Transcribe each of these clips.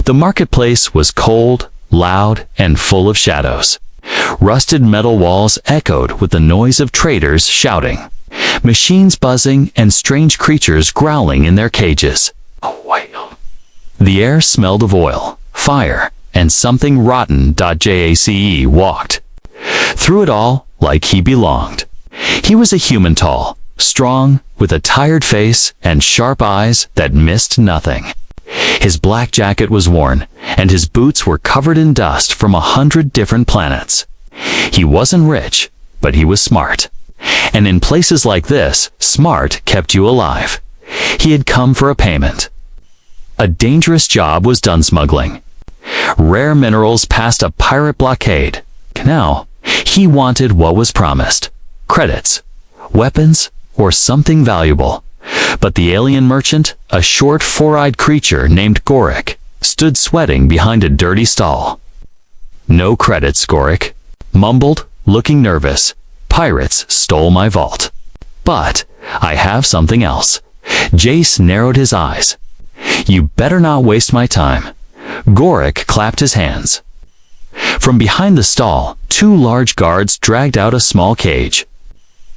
The marketplace was cold, loud, and full of shadows. Rusted metal walls echoed with the noise of traders shouting, machines buzzing, and strange creatures growling in their cages. A whale. The air smelled of oil, fire, and something rotten. Jace walked through it all like he belonged. He was a human, tall, strong, with a tired face and sharp eyes that missed nothing. His black jacket was worn, and his boots were covered in dust from 100 different planets. He wasn't rich, but he was smart. And in places like this, smart kept you alive. He had come for a payment. A dangerous job was done smuggling rare minerals past a pirate blockade. Now, he wanted what was promised: credits, weapons, or something valuable. But the alien merchant, a short, four-eyed creature named Gorik, stood sweating behind a dirty stall. "No credits," Gorik mumbled, looking nervous. "Pirates stole my vault. But I have something else." Jace narrowed his eyes. "You better not waste my time." Gorik clapped his hands. From behind the stall, two large guards dragged out a small cage.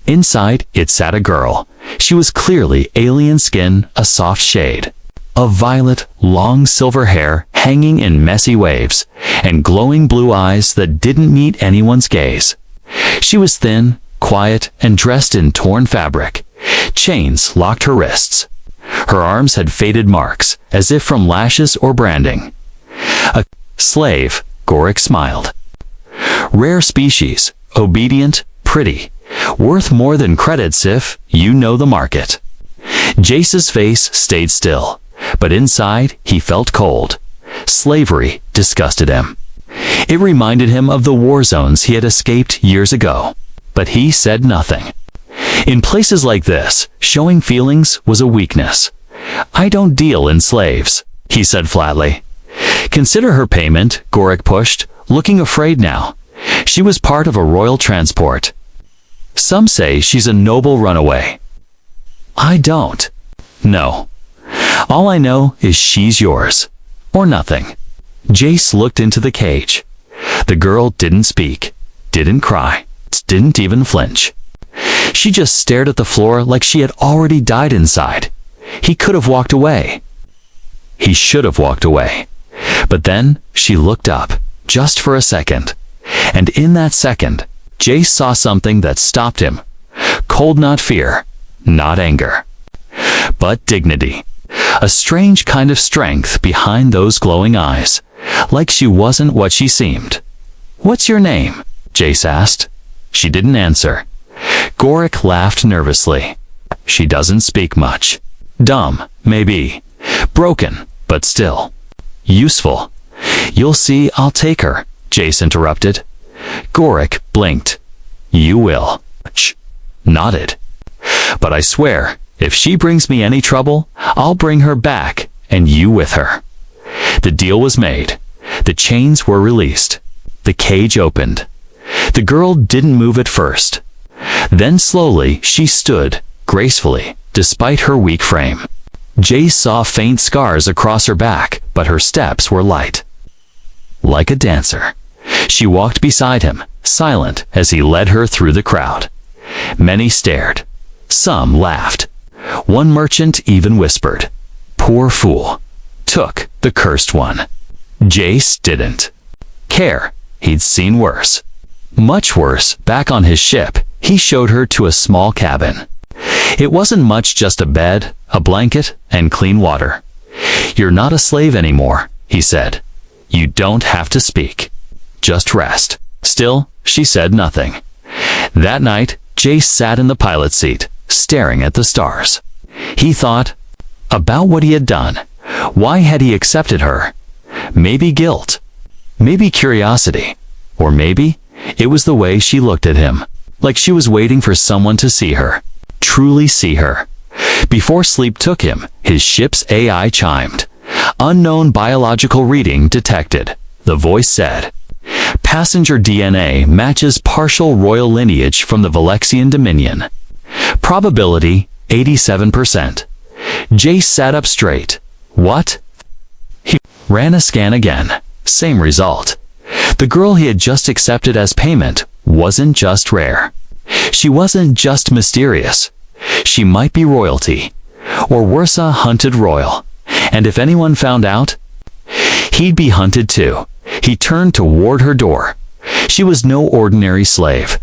Inside, it sat a girl. She was clearly alien skin, a soft shade of violet, long silver hair hanging in messy waves, and glowing blue eyes that didn't meet anyone's gaze. She was thin, quiet, and dressed in torn fabric. Chains locked her wrists. Her arms had faded marks, as if from lashes or branding. "A slave," Gorik smiled. "Rare species, obedient, pretty. Worth more than credits if you know the market." Jace's face stayed still, but inside he felt cold. Slavery disgusted him. It reminded him of the war zones he had escaped years ago. But he said nothing. In places like this, showing feelings was a weakness. "I don't deal in slaves," he said flatly. "Consider her payment," Gorik pushed, looking afraid now. "She was part of a royal transport. Some say she's a noble runaway. I don't know. All I know is she's yours. Or nothing." Jace looked into the cage. The girl didn't speak, didn't cry, didn't even flinch. She just stared at the floor like she had already died inside. He could have walked away. He should have walked away. But then she looked up, just for a second. And in that second, Jace saw something that stopped him. Cold, not fear, not anger, but dignity. A strange kind of strength behind those glowing eyes, like she wasn't what she seemed. "What's your name?" Jace asked. She didn't answer. Gorik laughed nervously. "She doesn't speak much. Dumb, maybe. Broken, but still useful. You'll see, I'll take her," Jace interrupted. Gorik blinked. "You will." Nodded. "But I swear, if she brings me any trouble, I'll bring her back, and you with her." The deal was made. The chains were released. The cage opened. The girl didn't move at first. Then slowly she stood, gracefully, despite her weak frame. Jace saw faint scars across her back, but her steps were light. Like a dancer. She walked beside him, silent as he led her through the crowd. Many stared. Some laughed. One merchant even whispered, "Poor fool. Took the cursed one." Jace didn't care. He'd seen worse. Much worse. Back on his ship, he showed her to a small cabin. It wasn't much, just a bed, a blanket, and clean water. "You're not a slave anymore," he said. "You don't have to speak. Just rest." Still, she said nothing. That night, Jace sat in the pilot seat, staring at the stars. He thought about what he had done. Why had he accepted her? Maybe guilt. Maybe curiosity. Or maybe it was the way she looked at him, like she was waiting for someone to see her, truly see her. Before sleep took him, his ship's AI chimed. "Unknown biological reading detected," the voice said. "Passenger DNA matches partial royal lineage from the Valexian Dominion. Probability 87%. Jace sat up straight. "What?" Ran a scan again. Same result. The girl he had just accepted as payment wasn't just rare. She wasn't just mysterious. She might be royalty, or worse, a hunted royal. And if anyone found out, he'd be hunted too. He turned toward her door. She was no ordinary slave.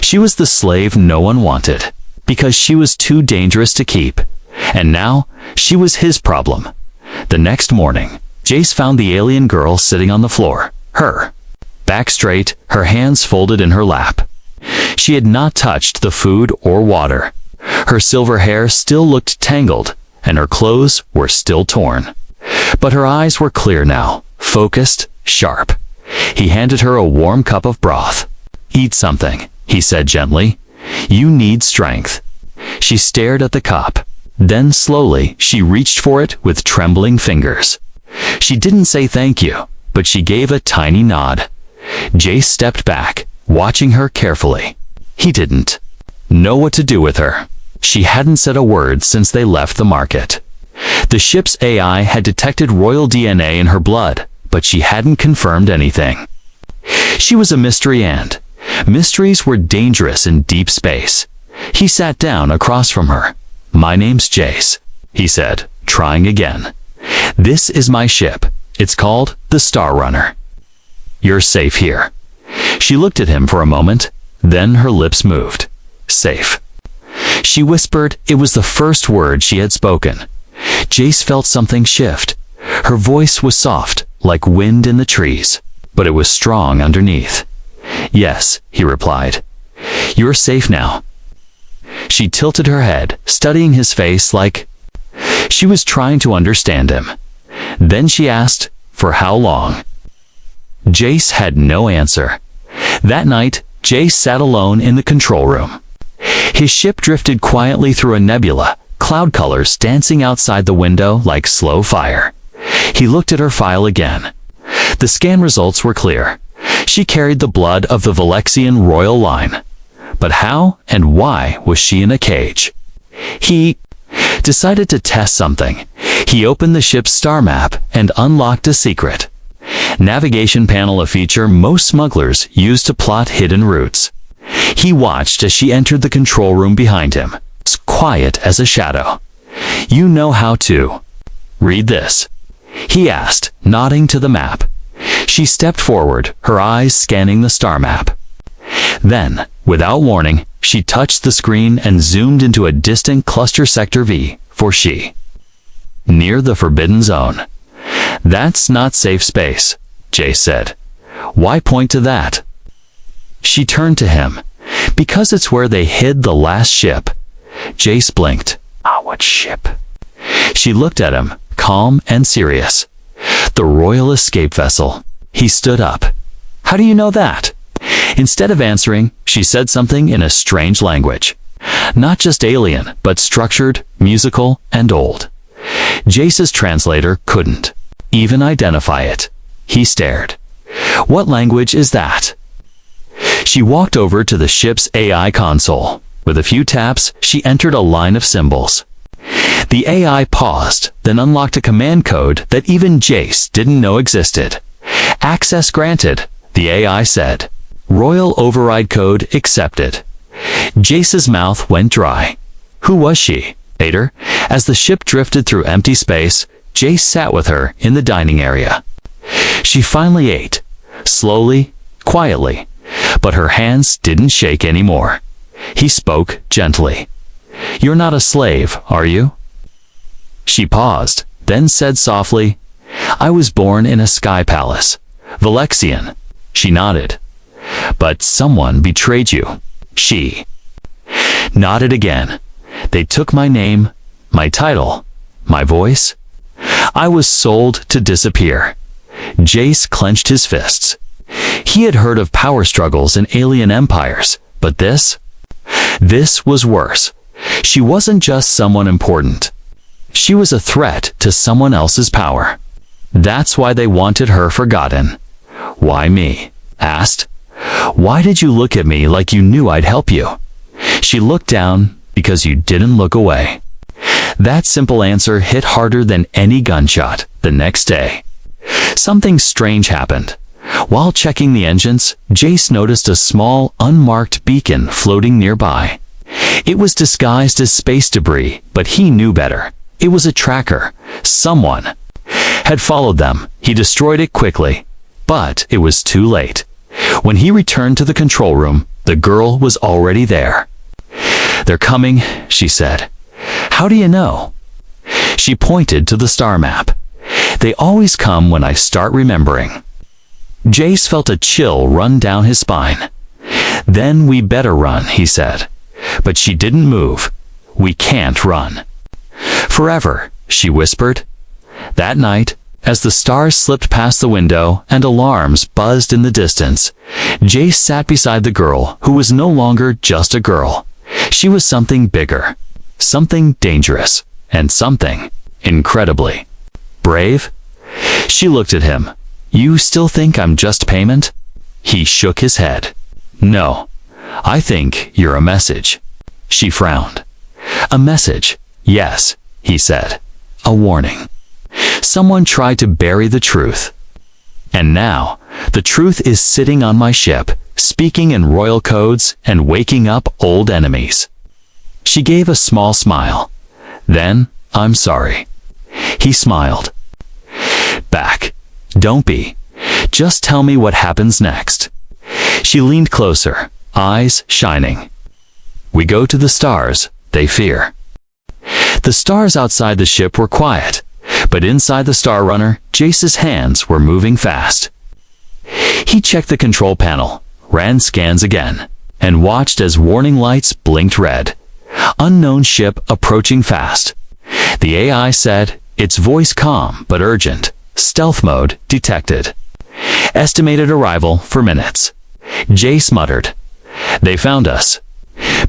She was the slave no one wanted, because she was too dangerous to keep. And now, she was his problem. The next morning, Jace found the alien girl sitting on the floor, her back straight, her hands folded in her lap. She had not touched the food or water. Her silver hair still looked tangled, and her clothes were still torn. But her eyes were clear now, focused, sharp. He handed her a warm cup of broth. "Eat something," he said gently. "You need strength." She stared at the cup. Then slowly, she reached for it with trembling fingers. She didn't say thank you, but she gave a tiny nod. Jace stepped back, watching her carefully. He didn't know what to do with her. She hadn't said a word since they left the market. The ship's AI had detected royal DNA in her blood, but she hadn't confirmed anything. She was a mystery, and mysteries were dangerous in deep space. He sat down across from her. "My name's Jace," he said, trying again. "This is my ship. It's called the Star Runner. You're safe here." She looked at him for a moment, then her lips moved. "Safe." She whispered. It was the first word she had spoken. Jace felt something shift. Her voice was soft, like wind in the trees, but it was strong underneath. "Yes," he replied. "You're safe now." She tilted her head, studying his face like she was trying to understand him. Then she asked, "For how long?" Jace had no answer. That night, Jace sat alone in the control room. His ship drifted quietly through a nebula, cloud colors dancing outside the window like slow fire. He looked at her file again. The scan results were clear. She carried the blood of the Valexian royal line. But how and why was she in a cage? He decided to test something. He opened the ship's star map and unlocked a secret. Navigation panel, a feature most smugglers use to plot hidden routes. He watched as she entered the control room behind him, as quiet as a shadow. "You know how to read this?" he asked, nodding to the map. She stepped forward, her eyes scanning the star map. Then, without warning, she touched the screen and zoomed into a distant cluster sector V for she. Near the Forbidden Zone. "That's not safe space," Jace said. "Why point to that?" She turned to him. "Because it's where they hid the last ship." Jace blinked. "Ah, what ship?" She looked at him, calm and serious. "The Royal Escape Vessel." He stood up. "How do you know that?" Instead of answering, she said something in a strange language. Not just alien, but structured, musical, and old. Jace's translator couldn't even identify it. He stared. "What language is that?" She walked over to the ship's AI console. With a few taps, she entered a line of symbols. The AI paused, then unlocked a command code that even Jace didn't know existed. "Access granted," the AI said. "Royal override code accepted." Jace's mouth went dry. Who was she? Later, as the ship drifted through empty space, Jace sat with her in the dining area. She finally ate, slowly, quietly, but her hands didn't shake anymore. He spoke gently. "You're not a slave, are you?" She paused, then said softly, "I was born in a sky palace. Valexian." She nodded. "But someone betrayed you." She nodded again. "They took my name, my title, my voice. I was sold to disappear." Jace clenched his fists. He had heard of power struggles in alien empires, but this was worse. She wasn't just someone important. She was a threat to someone else's power. That's why they wanted her forgotten. "Why me?" asked. "Why did you look at me like you knew I'd help you?" She looked down. "Because you didn't look away." That simple answer hit harder than any gunshot. The next day, Something strange happened. While checking the engines, Jace noticed a small, unmarked beacon floating nearby. It was disguised as space debris, but he knew better. It was a tracker. Someone had followed them. He destroyed it quickly, but it was too late. When he returned to the control room, the girl was already there. "They're coming," she said. "How do you know?" She pointed to the star map. "They always come when I start remembering." Jace felt a chill run down his spine. "Then we better run," he said. But she didn't move. "We can't run." "Forever," she whispered. That night, as the stars slipped past the window and alarms buzzed in the distance, Jace sat beside the girl who was no longer just a girl. She was something bigger, something dangerous, and something incredibly brave. She looked at him. "You still think I'm just payment?" He shook his head. "No, I think you're a message." She frowned. "A message? Yes," he said. "A warning. Someone tried to bury the truth. And now, the truth is sitting on my ship, speaking in royal codes and waking up old enemies." She gave a small smile. "Then, I'm sorry." He smiled back. "Don't be. Just tell me what happens next." She leaned closer, eyes shining. "We go to the stars, they fear." The stars outside the ship were quiet, but inside the Star Runner, Jace's hands were moving fast. He checked the control panel, ran scans again, and watched as warning lights blinked red. Unknown ship approaching fast. The AI said, its voice calm but urgent. Stealth mode detected. Estimated arrival for minutes. Jace muttered, "They found us."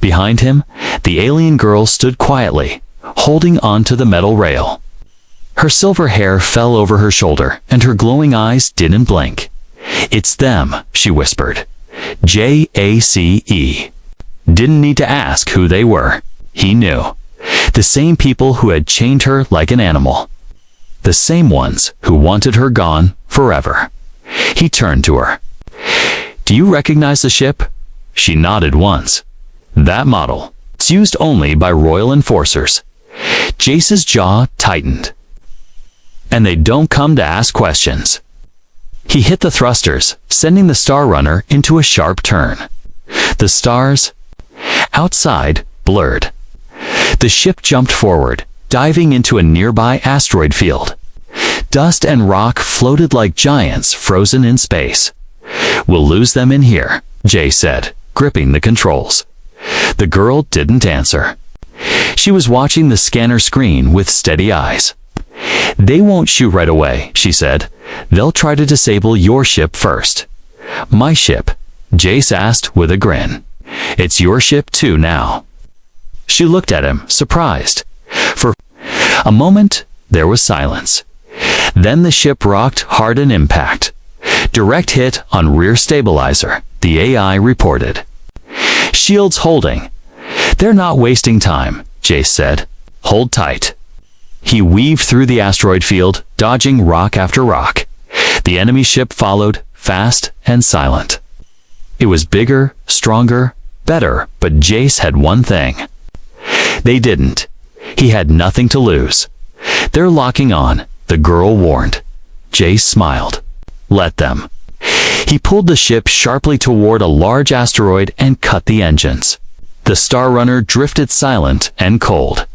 Behind him, the alien girl stood quietly, holding onto the metal rail. Her silver hair fell over her shoulder, and her glowing eyes didn't blink. "It's them," she whispered. JACE. Didn't need to ask who they were. He knew. The same people who had chained her like an animal. The same ones who wanted her gone forever. He turned to her. "Do you recognize the ship?" She nodded once. "That model. It's used only by royal enforcers." Jace's jaw tightened. "And they don't come to ask questions." He hit the thrusters, sending the Star Runner into a sharp turn. The stars outside blurred. The ship jumped forward, diving into a nearby asteroid field. Dust and rock floated like giants frozen in space. "We'll lose them in here," Jay said, gripping the controls. The girl didn't answer. She was watching the scanner screen with steady eyes. "They won't shoot right away," she said. "They'll try to disable your ship first." "My ship?" Jace asked with a grin. "It's your ship too now." She looked at him, surprised. For a moment, there was silence. Then the ship rocked hard in impact. "Direct hit on rear stabilizer," the AI reported. "Shields holding." "They're not wasting time," Jace said. "Hold tight." He weaved through the asteroid field, dodging rock after rock. The enemy ship followed, fast and silent. It was bigger, stronger, better, but Jace had one thing. They didn't. He had nothing to lose. "They're locking on," the girl warned. Jace smiled. "Let them." He pulled the ship sharply toward a large asteroid and cut the engines. The Star Runner drifted silent and cold.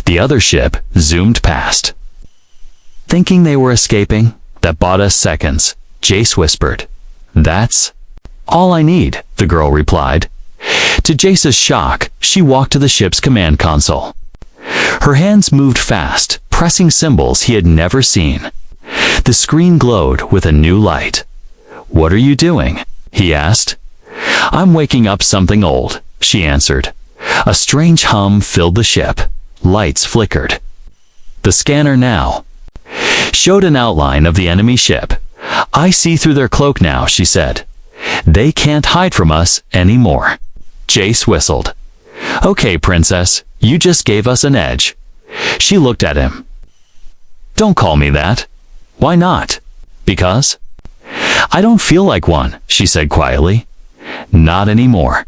The other ship zoomed past. Thinking they were escaping, that bought us seconds, Jace whispered. "That's all I need," the girl replied. To Jace's shock, she walked to the ship's command console. Her hands moved fast, pressing symbols he had never seen. The screen glowed with a new light. "What are you doing?" he asked. "I'm waking up something old," she answered. A strange hum filled the ship. Lights flickered. The scanner now showed an outline of the enemy ship. "I see through their cloak now," she said. "They can't hide from us anymore." Jace whistled. "Okay, princess, you just gave us an edge." She looked at him. "Don't call me that." "Why not?" Because? I don't feel like one, she said quietly. Not anymore.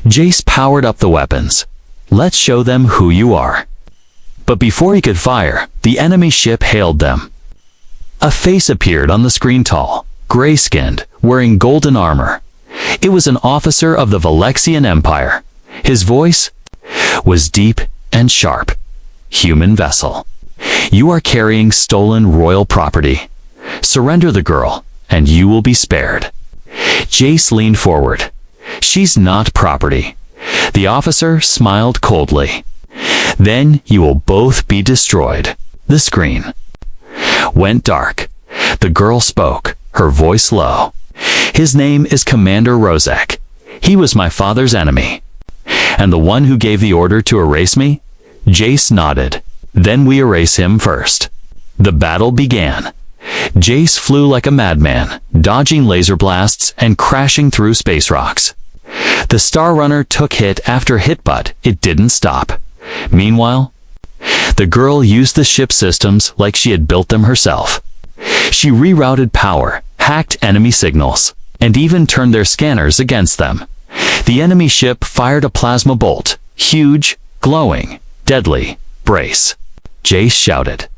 Jace powered up the weapons. Let's show them who you are. But before he could fire, the enemy ship hailed them. A face appeared on the screen, tall, gray-skinned, wearing golden armor. It was an officer of the Valexian Empire. His voice was deep and sharp. Human vessel. You are carrying stolen royal property. Surrender the girl, and you will be spared. Jace leaned forward. She's not property. The officer smiled coldly. Then you will both be destroyed. The screen went dark. The girl spoke, her voice low. His name is Commander Rozek. He was my father's enemy. And the one who gave the order to erase me? Jace nodded. Then we erase him first. The battle began. Jace flew like a madman, dodging laser blasts and crashing through space rocks. The Star Runner took hit after hit, but it didn't stop. Meanwhile, the girl used the ship systems like she had built them herself. She rerouted power, hacked enemy signals, and even turned their scanners against them. The enemy ship fired a plasma bolt, huge, glowing, deadly. Brace, Jace shouted.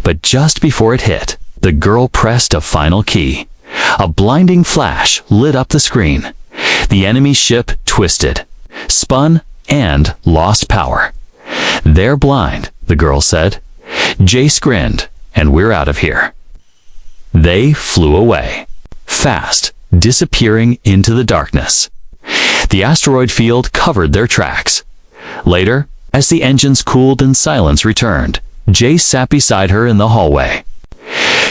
But just before it hit, the girl pressed a final key. A blinding flash lit up the screen. The enemy ship twisted, spun, and lost power. They're blind, the girl said. Jace grinned, and we're out of here. They flew away, fast, disappearing into the darkness. The asteroid field covered their tracks. Later, as the engines cooled and silence returned, Jace sat beside her in the hallway.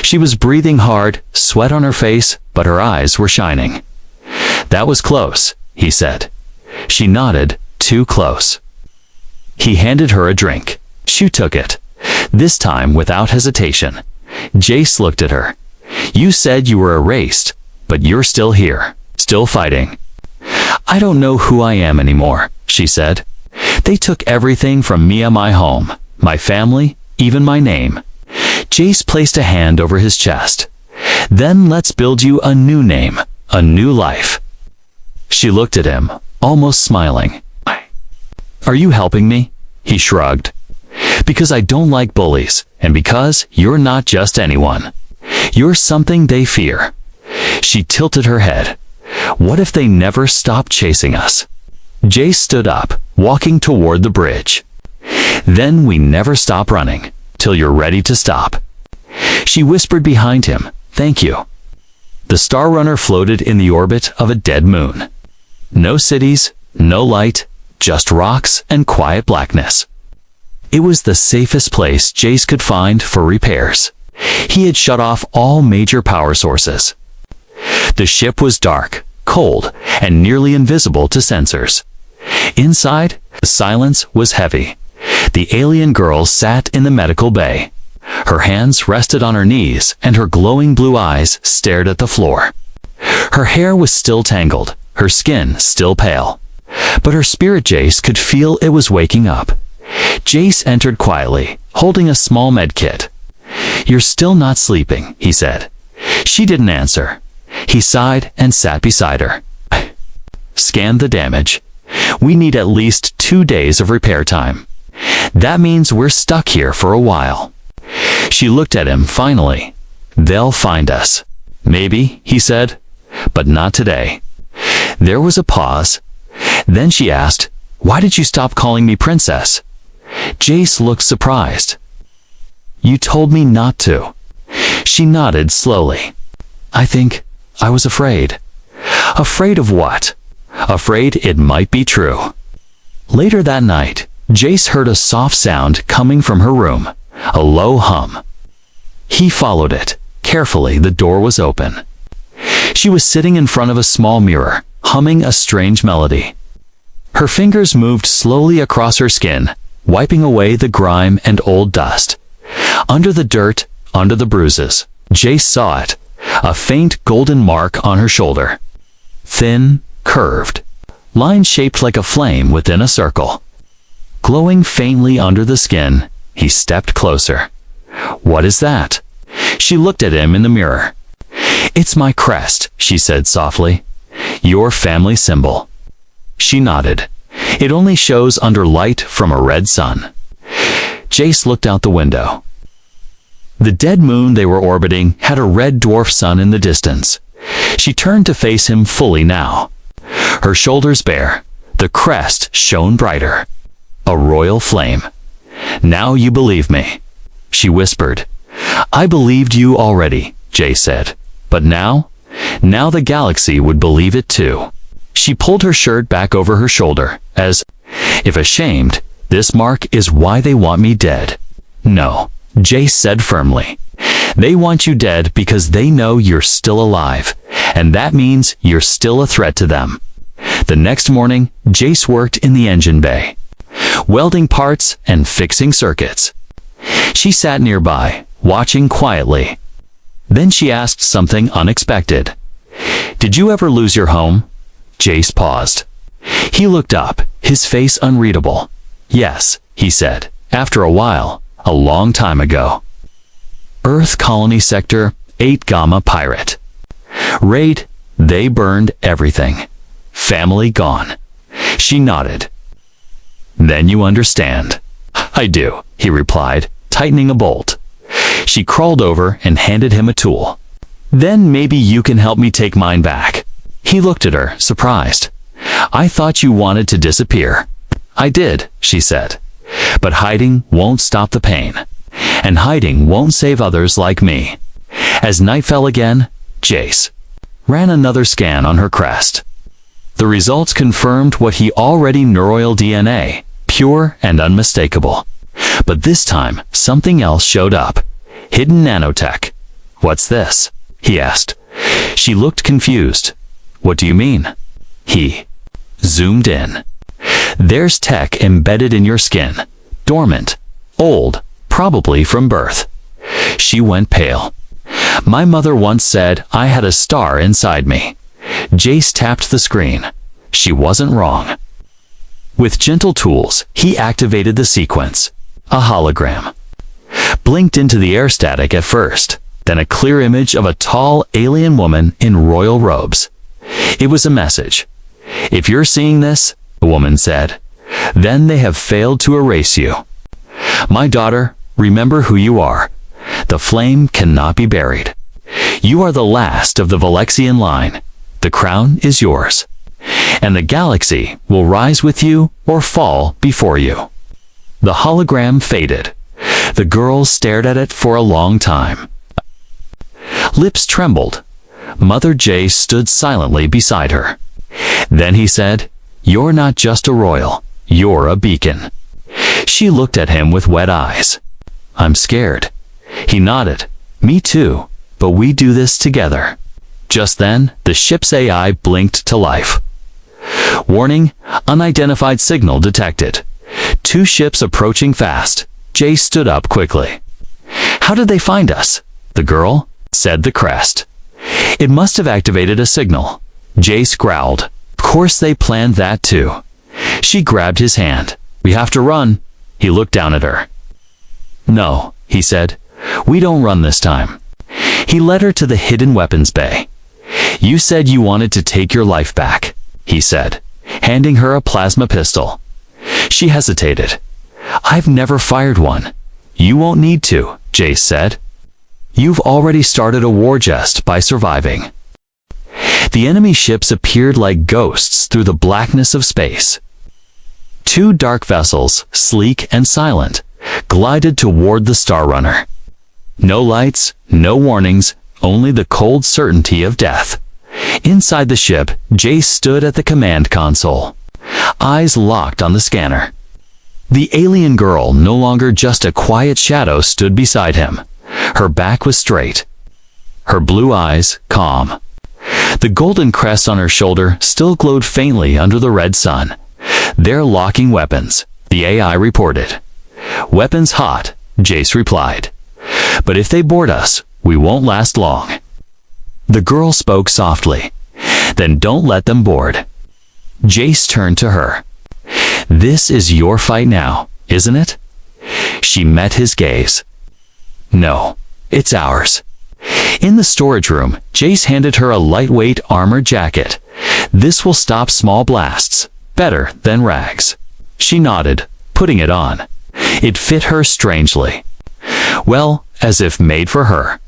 She was breathing hard, sweat on her face, but her eyes were shining. That was close, he said. She nodded, too close. He handed her a drink. She took it, this time without hesitation. Jace looked at her. You said you were erased, but you're still here, still fighting. I don't know who I am anymore, she said. They took everything from me, my home, my family, even my name. Jace placed a hand over his chest. Then let's build you a new name, a new life. She looked at him, almost smiling. Are you helping me? He shrugged. Because I don't like bullies, and because you're not just anyone. You're something they fear. She tilted her head. What if they never stop chasing us? Jace stood up, walking toward the bridge. Then we never stop running, till you're ready to stop. She whispered behind him, thank you. The Star Runner floated in the orbit of a dead moon. No cities, no light, just rocks and quiet blackness. It was the safest place Jace could find for repairs. He had shut off all major power sources. The ship was dark, cold, and nearly invisible to sensors. Inside, the silence was heavy. The alien girl sat in the medical bay. Her hands rested on her knees, and her glowing blue eyes stared at the floor. Her hair was still tangled, her skin still pale. But her spirit, Jace could feel it was waking up. Jace entered quietly, holding a small med kit. You're still not sleeping, he said. She didn't answer. He sighed and sat beside her. Scanned the damage. We need at least 2 days of repair time. That means we're stuck here for a while. She looked at him finally. They'll find us. Maybe, he said, but not today. There was a pause. Then she asked, why did you stop calling me princess? Jace looked surprised. You told me not to. She nodded slowly. I think I was afraid. Afraid of what? Afraid it might be true. Later that night, Jace heard a soft sound coming from her room, a low hum. He followed it. Carefully, the door was open. She was sitting in front of a small mirror, humming a strange melody. Her fingers moved slowly across her skin, wiping away the grime and old dust. Under the dirt, under the bruises, Jace saw it, a faint golden mark on her shoulder. Thin, curved, line shaped like a flame within a circle. Glowing faintly under the skin, he stepped closer. What is that? She looked at him in the mirror. "It's my crest," she said softly. "Your family symbol." She nodded. "It only shows under light from a red sun." Jace looked out the window. The dead moon they were orbiting had a red dwarf sun in the distance. She turned to face him fully now. Her shoulders bare, the crest shone brighter. A royal flame. "Now you believe me," she whispered. "I believed you already," Jay said. "But now the galaxy would believe it too." She pulled her shirt back over her shoulder, as if ashamed. "This mark is why they want me dead." "No," Jace said firmly. "They want you dead because they know you're still alive, and that means you're still a threat to them." The next morning, Jace worked in the engine bay, welding parts and fixing circuits. She sat nearby, watching quietly. Then she asked something unexpected. "Did you ever lose your home?" Jace paused. He looked up, his face unreadable. "Yes," he said, "after a while, a long time ago. Earth Colony Sector 8 Gamma Pirate. Raid, they burned everything. Family gone." She nodded. "Then you understand." "I do," he replied, tightening a bolt. She crawled over and handed him a tool. "Then maybe you can help me take mine back." He looked at her, surprised. "I thought you wanted to disappear." "I did," she said. "But hiding won't stop the pain. And hiding won't save others like me." As night fell again, Jace ran another scan on her crest. The results confirmed what he already knew: royal DNA, pure and unmistakable. But this time, something else showed up. Hidden nanotech. "What's this?" he asked. She looked confused. "What do you mean?" He zoomed in. "There's tech embedded in your skin. Dormant. Old. Probably from birth." She went pale. "My mother once said I had a star inside me." Jace tapped the screen. She wasn't wrong. With gentle tools, he activated the sequence. A hologram blinked into the air static at first, then a clear image of a tall alien woman in royal robes. It was a message. "If you're seeing this," the woman said, "then they have failed to erase you. My daughter, remember who you are. The flame cannot be buried. You are the last of the Valexian line. The crown is yours. And the galaxy will rise with you or fall before you." The hologram faded. The girls stared at it for a long time. Lips trembled. Mother Jay stood silently beside her. Then he said, "You're not just a royal, you're a beacon." She looked at him with wet eyes. "I'm scared." He nodded. "Me too, but we do this together." Just then, the ship's AI blinked to life. "Warning, unidentified signal detected. 2 ships approaching fast." Jay stood up quickly. "How did they find us?" "The girl," said the crest. "It must have activated a signal." Jace growled. "Of course they planned that too." She grabbed his hand. "We have to run." He looked down at her. "No," he said. "We don't run this time." He led her to the hidden weapons bay. "You said you wanted to take your life back," he said, handing her a plasma pistol. She hesitated. "I've never fired one." "You won't need to," Jace said. "You've already started a war just by surviving." The enemy ships appeared like ghosts through the blackness of space. 2 dark vessels, sleek and silent, glided toward the Star Runner. No lights, no warnings, only the cold certainty of death. Inside the ship, Jace stood at the command console, eyes locked on the scanner. The alien girl, no longer just a quiet shadow, stood beside him. Her back was straight, her blue eyes calm. The golden crest on her shoulder still glowed faintly under the red sun. "They're locking weapons," the AI reported. "Weapons hot," Jace replied. "But if they board us, we won't last long." The girl spoke softly. "Then don't let them board." Jace turned to her. "This is your fight now, isn't it?" She met his gaze. "No, it's ours." In the storage room, Jace handed her a lightweight armor jacket. "This will stop small blasts, better than rags." She nodded, putting it on. It fit her strangely. Well, as if made for her.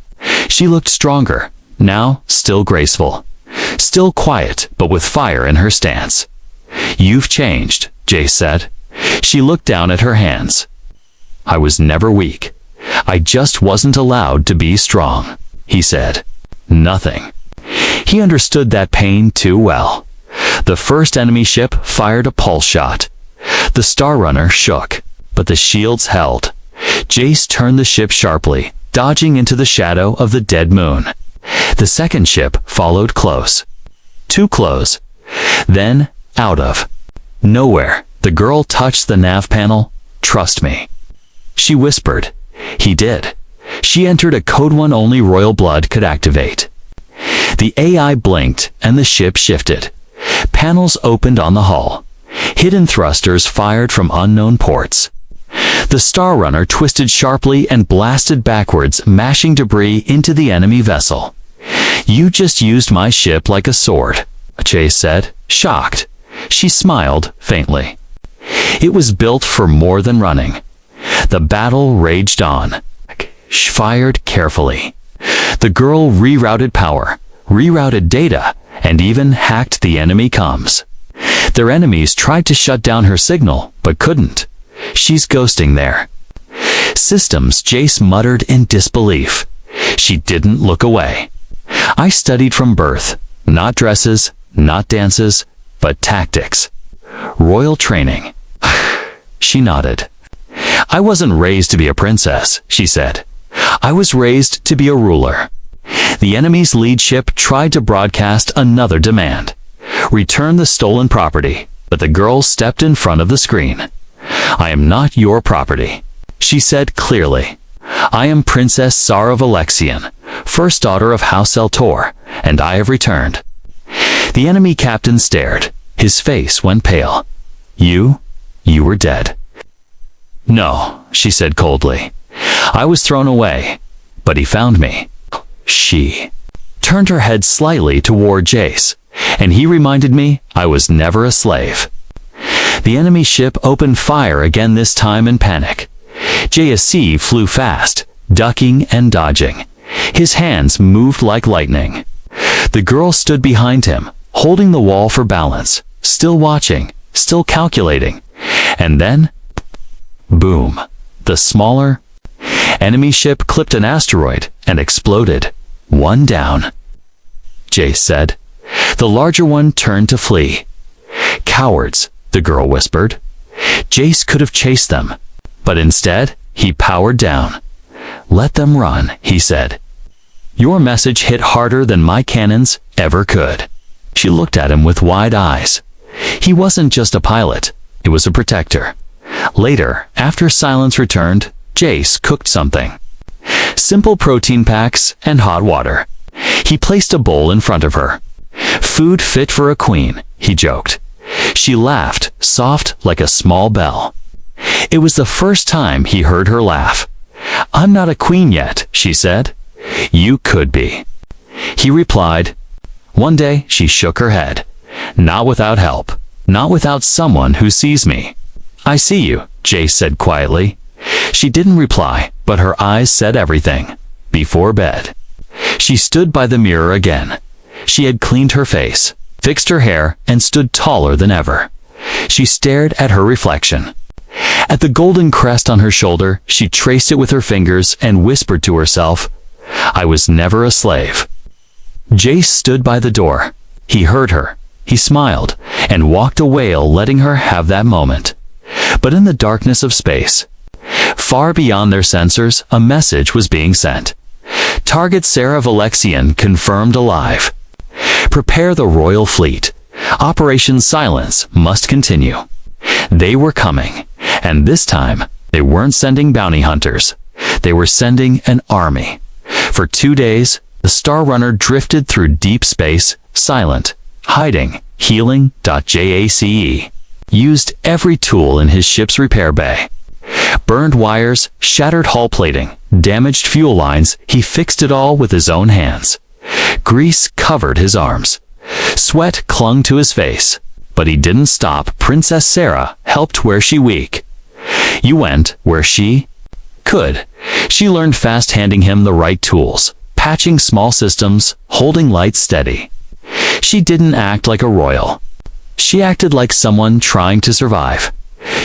She looked stronger, now still graceful. Still quiet, but with fire in her stance. "You've changed," Jace said. She looked down at her hands. "I was never weak. I just wasn't allowed to be strong," he said. Nothing. He understood that pain too well. The first enemy ship fired a pulse shot. The Star Runner shook, but the shields held. Jace turned the ship sharply, dodging into the shadow of the dead moon. The second ship followed close. Too close. Then, out of nowhere, the girl touched the nav panel. "Trust me," she whispered. He did. She entered a code one only royal blood could activate. The AI blinked, and the ship shifted. Panels opened on the hull. Hidden thrusters fired from unknown ports. The Star Runner twisted sharply and blasted backwards, mashing debris into the enemy vessel. "You just used my ship like a sword," Jace said, shocked. She smiled faintly. It was built for more than running. The battle raged on. She fired carefully. The girl rerouted power, rerouted data, and even hacked the enemy comms. Their enemies tried to shut down her signal, but couldn't. "She's ghosting there." "Systems," Jace muttered in disbelief. She didn't look away. "I studied from birth. Not dresses, not dances, but tactics. Royal training." She nodded. "I wasn't raised to be a princess," she said. "I was raised to be a ruler." The enemy's lead ship tried to broadcast another demand. "Return the stolen property," but the girl stepped in front of the screen. "I am not your property," she said clearly. "I am Princess Sara of Alexian, first daughter of House Eltor, and I have returned." The enemy captain stared. His face went pale. You were dead." "No," she said coldly. "I was thrown away, but he found me." She turned her head slightly toward Jace, and he reminded me I was never a slave. The enemy ship opened fire again, this time in panic. JSC flew fast, ducking and dodging. His hands moved like lightning. The girl stood behind him, holding the wall for balance, still watching, still calculating. And then, boom, the smaller enemy ship clipped an asteroid and exploded. "One down," Jace said. The larger one turned to flee. "Cowards," the girl whispered. Jace could have chased them, but instead, he powered down. "Let them run," he said. "Your message hit harder than my cannons ever could." She looked at him with wide eyes. He wasn't just a pilot, it was a protector. Later, after silence returned, Jace cooked something. Simple protein packs and hot water. He placed a bowl in front of her. "Food fit for a queen," he joked. She laughed, soft like a small bell. It was the first time he heard her laugh. "I'm not a queen yet," she said. "You could be," he replied. One day, she shook her head. "Not without help. Not without someone who sees me." "I see you," Jace said quietly. She didn't reply, but her eyes said everything. Before bed, she stood by the mirror again. She had cleaned her face, fixed her hair, and stood taller than ever. She stared at her reflection. At the golden crest on her shoulder, she traced it with her fingers and whispered to herself, "I was never a slave." Jace stood by the door. He heard her. He smiled and walked away, letting her have that moment. But in the darkness of space, far beyond their sensors, a message was being sent. "Target Sara of Alexian confirmed alive. Prepare the royal fleet. Operation Silence must continue." They were coming, and this time, they weren't sending bounty hunters. They were sending an army. For 2 days, the Star Runner drifted through deep space, silent, hiding, healing. JACE used every tool in his ship's repair bay. Burned wires, shattered hull plating, Damaged fuel lines, he fixed it all with his own hands. Grease covered his arms. Sweat clung to his face. But he didn't stop. Princess Sarah helped where she weak. You went where she could. She learned fast, handing him the right tools, patching small systems, holding lights steady. She didn't act like a royal. She acted like someone trying to survive.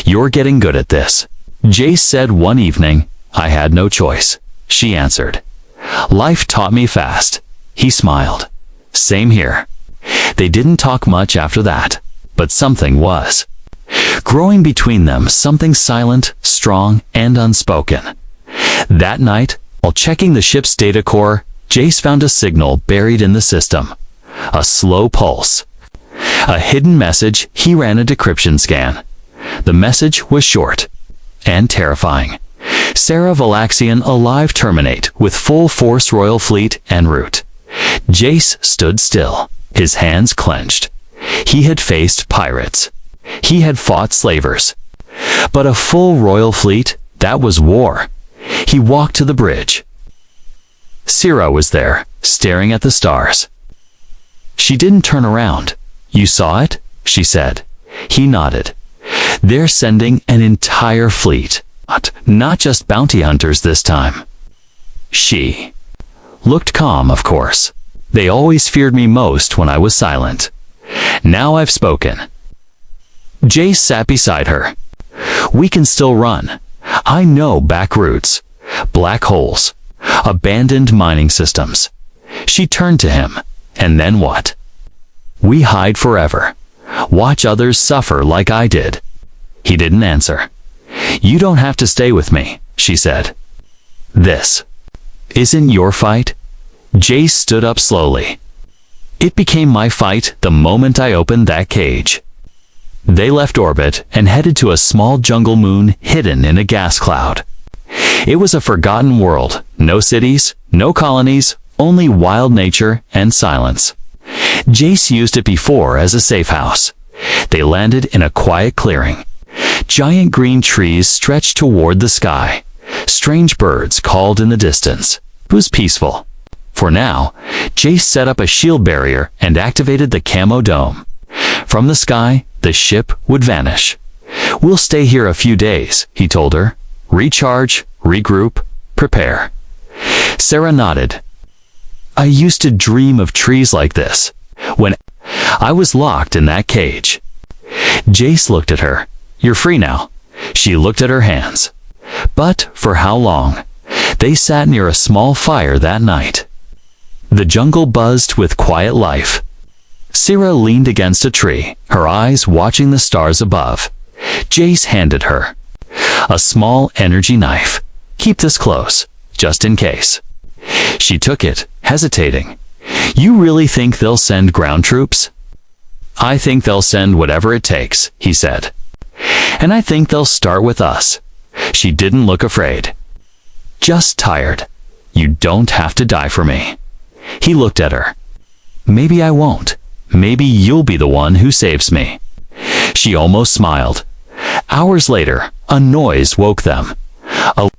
You're getting good at this, Jace said one evening. I had no choice, she answered. Life taught me fast. He smiled. Same here. They didn't talk much after that, but something was growing between them, something silent, strong, and unspoken. That night, while checking the ship's data core, Jace found a signal buried in the system. A slow pulse. A hidden message. He ran a decryption scan. The message was short and terrifying. Sarah Valaxian alive, terminate with full force, royal fleet en route. Jace stood still, his hands clenched. He had faced pirates. He had fought slavers. But a full royal fleet, that was war. He walked to the bridge. Sarah was there, staring at the stars. She didn't turn around. You saw it? She said. He nodded. They're sending an entire fleet. Not just bounty hunters this time. She looked calm, of course. They always feared me most when I was silent. Now I've spoken. Jace sat beside her. We can still run. I know back routes, black holes, abandoned mining systems. She turned to him. And then what? We hide forever. Watch others suffer like I did. He didn't answer. You don't have to stay with me, she said. This isn't your fight. Jace stood up slowly. It became my fight the moment I opened that cage. They left orbit and headed to a small jungle moon hidden in a gas cloud. It was a forgotten world. No cities, no colonies, only wild nature and silence. Jace used it before as a safe house. They landed in a quiet clearing. Giant green trees stretched toward the sky. Strange birds called in the distance. It was peaceful. For now, Jace set up a shield barrier and activated the camo dome. From the sky, the ship would vanish. We'll stay here a few days, he told her. Recharge, regroup, prepare. Sarah nodded. I used to dream of trees like this when I was locked in that cage. Jace looked at her. You're free now. She looked at her hands. But for how long? They sat near a small fire that night. The jungle buzzed with quiet life. Sarah leaned against a tree, her eyes watching the stars above. Jace handed her a small energy knife. Keep this close, just in case. She took it, hesitating. You really think they'll send ground troops? I think they'll send whatever it takes, he said. And I think they'll start with us. She didn't look afraid. Just tired. You don't have to die for me. He looked at her. Maybe I won't. Maybe you'll be the one who saves me. She almost smiled. Hours later, a noise woke them. A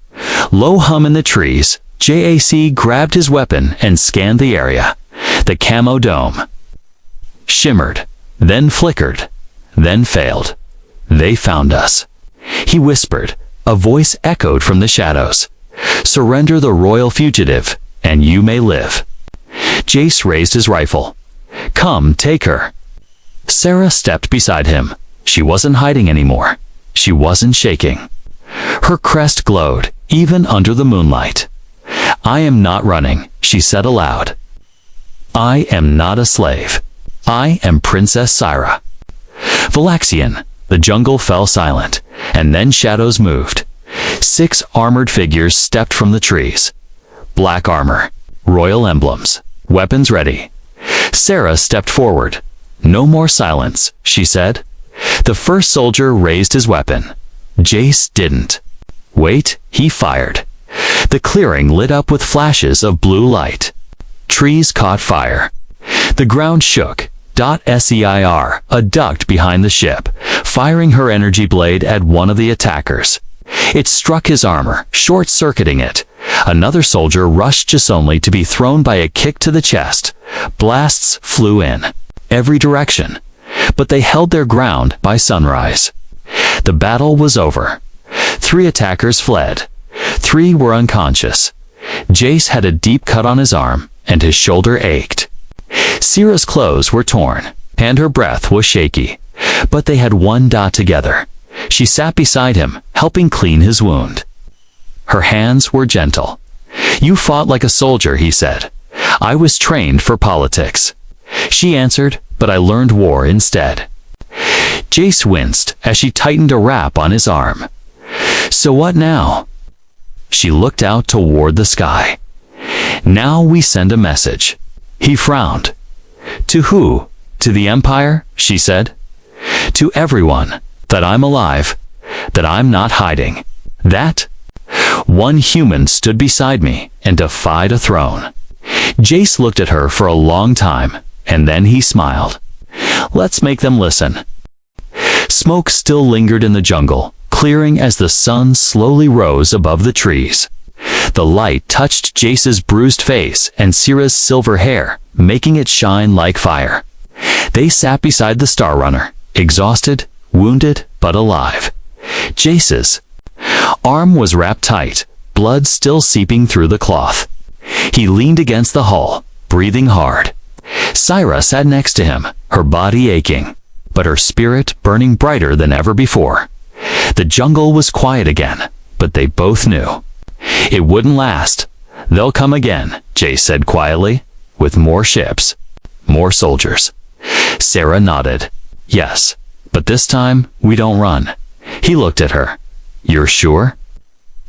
low hum in the trees. JAC grabbed his weapon and scanned the area. The camo dome shimmered, then flickered, then failed. They found us. He whispered. A voice echoed from the shadows. Surrender the royal fugitive, and you may live. Jace raised his rifle. Come, take her. Sarah stepped beside him. She wasn't hiding anymore. She wasn't shaking. Her crest glowed, even under the moonlight. I am not running, she said aloud. I am not a slave. I am Princess Syra. Valaxian. The jungle fell silent, and then shadows moved. 6 armored figures stepped from the trees. Black armor, royal emblems, weapons ready. Sarah stepped forward. No more silence, she said. The first soldier raised his weapon. Jace didn't. Wait, he fired. The clearing lit up with flashes of blue light. Trees caught fire. The ground shook. SEIR, a ducked behind the ship, firing her energy blade at one of the attackers. It struck his armor, short-circuiting it. Another soldier rushed just only to be thrown by a kick to the chest. Blasts flew in every direction, but they held their ground by sunrise. The battle was over. 3 attackers fled. 3 were unconscious. Jace had a deep cut on his arm, and his shoulder ached. Syrah's clothes were torn, and her breath was shaky, but they had one dot together. She sat beside him, helping clean his wound. Her hands were gentle. "You fought like a soldier," he said. "I was trained for politics." She answered, "But I learned war instead." Jace winced as she tightened a wrap on his arm. "So what now?" She looked out toward the sky. "Now we send a message." He frowned. "To who?" "To the Empire," she said. "To everyone. That I'm alive. That I'm not hiding. That one human stood beside me and defied a throne." Jace looked at her for a long time, and then he smiled. "Let's make them listen." Smoke still lingered in the jungle, clearing as the sun slowly rose above the trees. The light touched Jace's bruised face and Syrah's silver hair, making it shine like fire. They sat beside the Star Runner, exhausted, wounded, but alive. Jace's arm was wrapped tight, blood still seeping through the cloth. He leaned against the hull, breathing hard. Syrah sat next to him, her body aching, but her spirit burning brighter than ever before. The jungle was quiet again, but they both knew it wouldn't last. "They'll come again," Jace said quietly, "with more ships, more soldiers." Syrah nodded. "Yes, but this time we don't run." He looked at her. "You're sure?"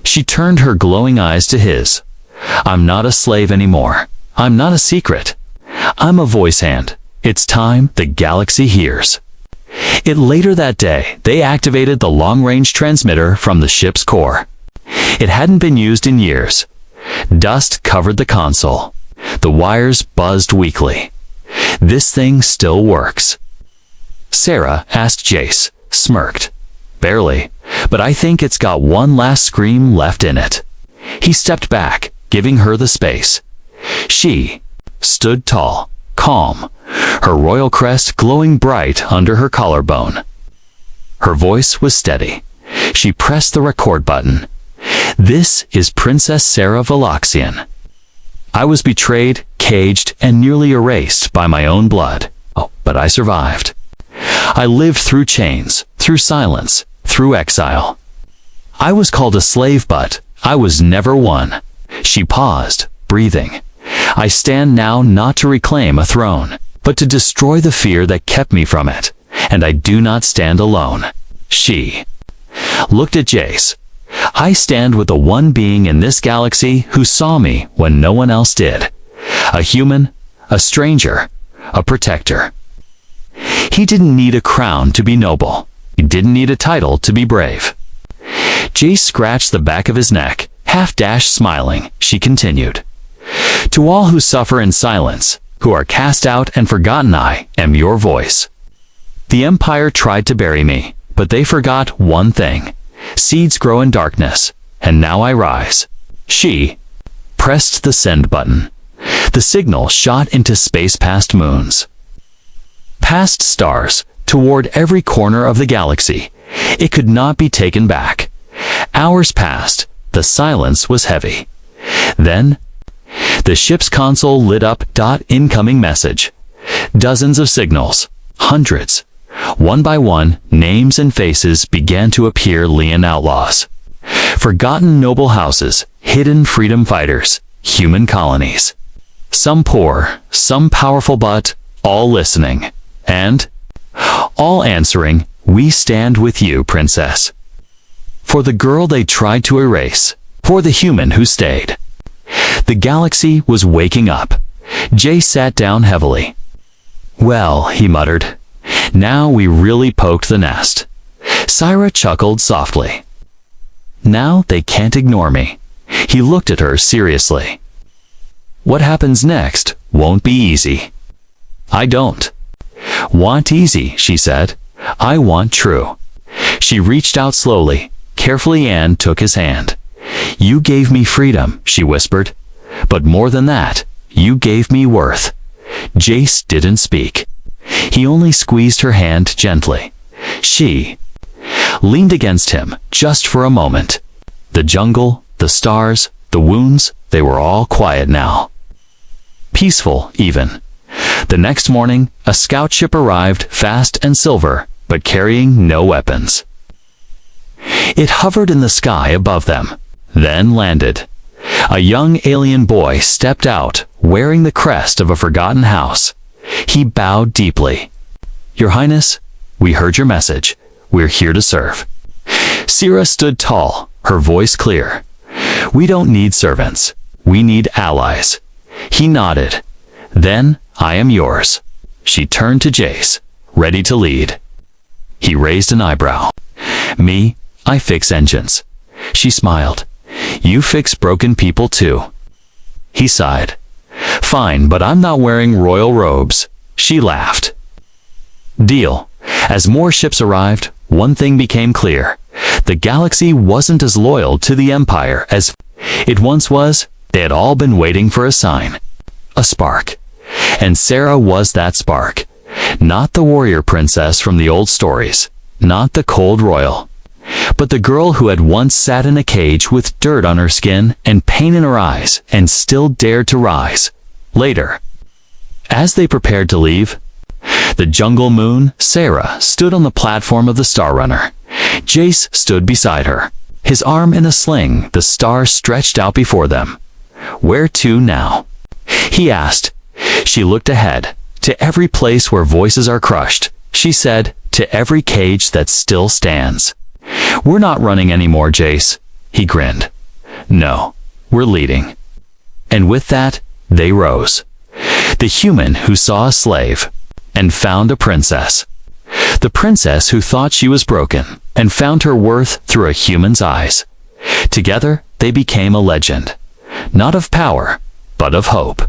She turned her glowing eyes to his. "I'm not a slave anymore. I'm not a secret. I'm a voice hand. It's time the galaxy hears." Later that day, they activated the long-range transmitter from the ship's core. It hadn't been used in years. Dust covered the console. The wires buzzed weakly. "This thing still works?" Syrah asked Jace, smirked. "Barely, but I think it's got one last scream left in it." He stepped back, giving her the space. She stood tall, calm, her royal crest glowing bright under her collarbone. Her voice was steady. She pressed the record button. "This is Princess Syrah Veloxian. I was betrayed, caged, and nearly erased by my own blood. Oh, but I survived. I lived through chains, through silence, through exile. I was called a slave, but I was never one." She paused, breathing. "I stand now not to reclaim a throne, but to destroy the fear that kept me from it, and I do not stand alone." She looked at Jace. "I stand with the one being in this galaxy who saw me when no one else did. A human, a stranger, a protector." He didn't need a crown to be noble. He didn't need a title to be brave. Jace scratched the back of his neck, half-dashed smiling. She continued. "To all who suffer in silence, who are cast out and forgotten, I am your voice. The Empire tried to bury me, but they forgot one thing. Seeds grow in darkness, and now I rise." She pressed the send button. The signal shot into space past moons, past stars, toward every corner of the galaxy. It could not be taken back. Hours passed. The silence was heavy. Then, the ship's console lit up. "Incoming message." Dozens of signals. Hundreds. One by one, names and faces began to appear. Leon outlaws. Forgotten noble houses, hidden freedom fighters, human colonies. Some poor, some powerful, but all listening. And all answering, "We stand with you, Princess." For the girl they tried to erase. For the human who stayed. The galaxy was waking up. Jay sat down heavily. "Well," he muttered, "now we really poked the nest." Syrah chuckled softly. "Now they can't ignore me." He looked at her seriously. "What happens next won't be easy." "I don't want easy," she said. "I want true." She reached out slowly, carefully, and took his hand. You gave me freedom, she whispered. But more than that, you gave me worth. Jace didn't speak. He only squeezed her hand gently. She leaned against him just for a moment. The jungle, the stars, the wounds, they were all quiet now. Peaceful, even. The next morning, a scout ship arrived, fast and silver, but carrying no weapons. It hovered in the sky above them, then landed. A young alien boy stepped out, wearing the crest of a forgotten house. He bowed deeply. Your Highness, we heard your message. We're here to serve. Sira stood tall, her voice clear. We don't need servants. We need allies. He nodded. Then, I am yours. She turned to Jace, ready to lead. He raised an eyebrow. Me, I fix engines. She smiled. You fix broken people too. He sighed. Fine, but I'm not wearing royal robes. She laughed. Deal. As more ships arrived, one thing became clear. The galaxy wasn't as loyal to the Empire as it once was. They had all been waiting for a sign. A spark. And Sarah was that spark. Not the warrior princess from the old stories. Not the cold royal. But the girl who had once sat in a cage with dirt on her skin and pain in her eyes and still dared to rise. Later, as they prepared to leave, the jungle moon, Sarah, stood on the platform of the Star Runner. Jace stood beside her, his arm in a sling, the stars stretched out before them. Where to now? He asked. She looked ahead, to every place where voices are crushed. She said, to every cage that still stands. We're not running anymore, Jace. He grinned. No, we're leading. And with that, they rose. The human who saw a slave and found a princess. The princess who thought she was broken and found her worth through a human's eyes. Together, they became a legend. Not of power, but of hope.